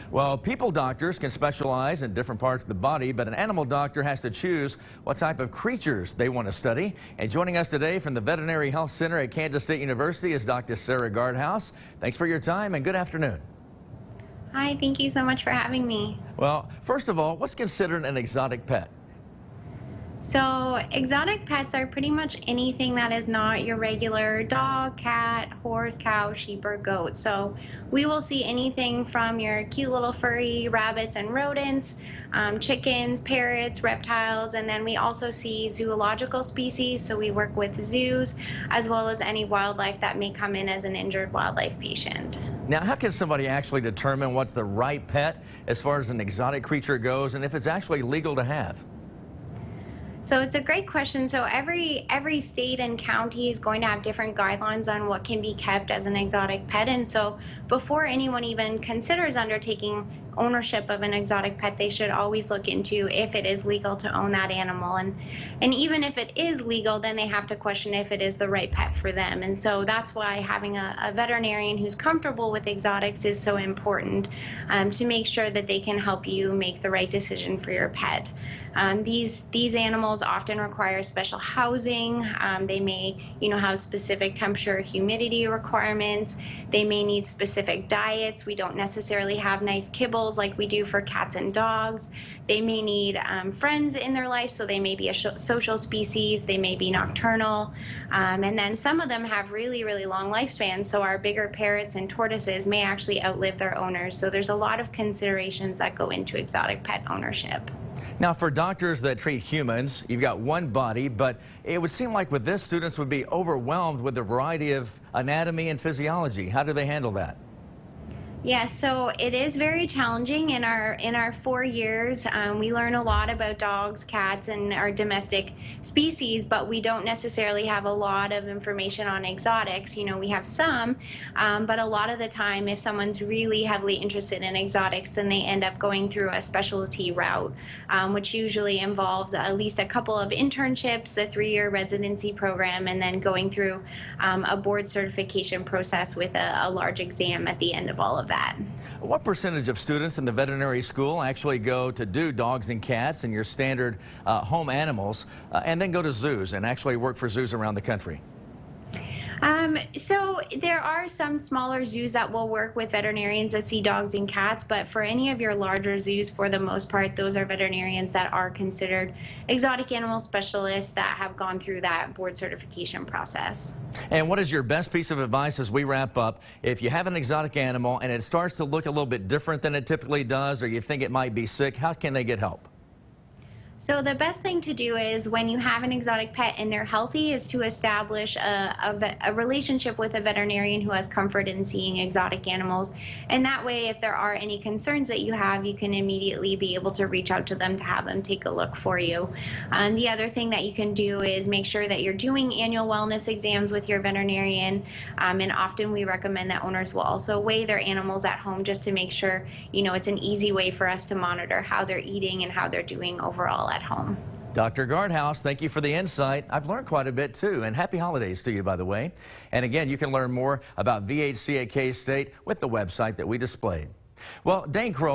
Well, people doctors can specialize in different parts of the body, but an animal doctor has to choose what type of creatures they want to study. And joining us today from the Veterinary Health Center at Kansas State University is Dr. Sarah Gardhouse. Thanks for your time and good afternoon. Hi, thank you so much for having me. Well, first of all, what's considered an exotic pet? So, exotic pets are pretty much anything that is not your regular dog, cat, horse, cow, sheep, or goat. So, we will see anything from your cute little furry rabbits and rodents, chickens, parrots, reptiles, and then we also see zoological species. So, we work with zoos as well as any wildlife that may come in as an injured wildlife patient. Now, how can somebody actually determine what's the right pet as far as an exotic creature goes and if it's actually legal to have? So it's a great question. So every state and county is going to have different guidelines on what can be kept as an exotic pet. And so before anyone even considers undertaking ownership of an exotic pet, they should always look into if it is legal to own that animal. And even if it is legal, then they have to question if it is the right pet for them. And so that's why having a veterinarian who's comfortable with exotics is so important, to make sure that they can help you make the right decision for your pet. These animals often require special housing. They may, have specific temperature, humidity requirements. They may need specific diets. We don't necessarily have nice kibbles like we do for cats and dogs. They may need friends in their life, so they may be a social species. They may be nocturnal. And then some of them have really, really long lifespans. So our bigger parrots and tortoises may actually outlive their owners. So there's a lot of considerations that go into exotic pet ownership. Now, for doctors that treat humans, you've got one body, but it would seem like with this, students would be overwhelmed with the variety of anatomy and physiology. How do they handle that? Yeah, so it is very challenging in our 4 years. We learn a lot about dogs, cats, and our domestic species, but we don't necessarily have a lot of information on exotics. We have some, but a lot of the time, if someone's really heavily interested in exotics, then they end up going through a specialty route, which usually involves at least a couple of internships, a 3-year residency program, and then going through a board certification process with a large exam at the end of all of that. What percentage of students in the veterinary school actually go to do dogs and cats and your standard home animals and then go to zoos and actually work for zoos around the country? So there are some smaller zoos that will work with veterinarians that see dogs and cats, but for any of your larger zoos, for the most part, those are veterinarians that are considered exotic animal specialists that have gone through that board certification process. And what is your best piece of advice as we wrap up? If you have an exotic animal and it starts to look a little bit different than it typically does, or you think it might be sick, how can they get help? So the best thing to do is when you have an exotic pet and they're healthy is to establish a relationship with a veterinarian who has comfort in seeing exotic animals. And that way, if there are any concerns that you have, you can immediately be able to reach out to them to have them take a look for you. The other thing that you can do is make sure that you're doing annual wellness exams with your veterinarian. And often we recommend that owners will also weigh their animals at home just to make sure, it's an easy way for us to monitor how they're eating and how they're doing overall at home. Dr. Gardhouse, thank you for the insight. I've learned quite a bit too, and happy holidays to you, by the way. And again, you can learn more about VHC at K-State with the website that we displayed. Well, Dane Kroll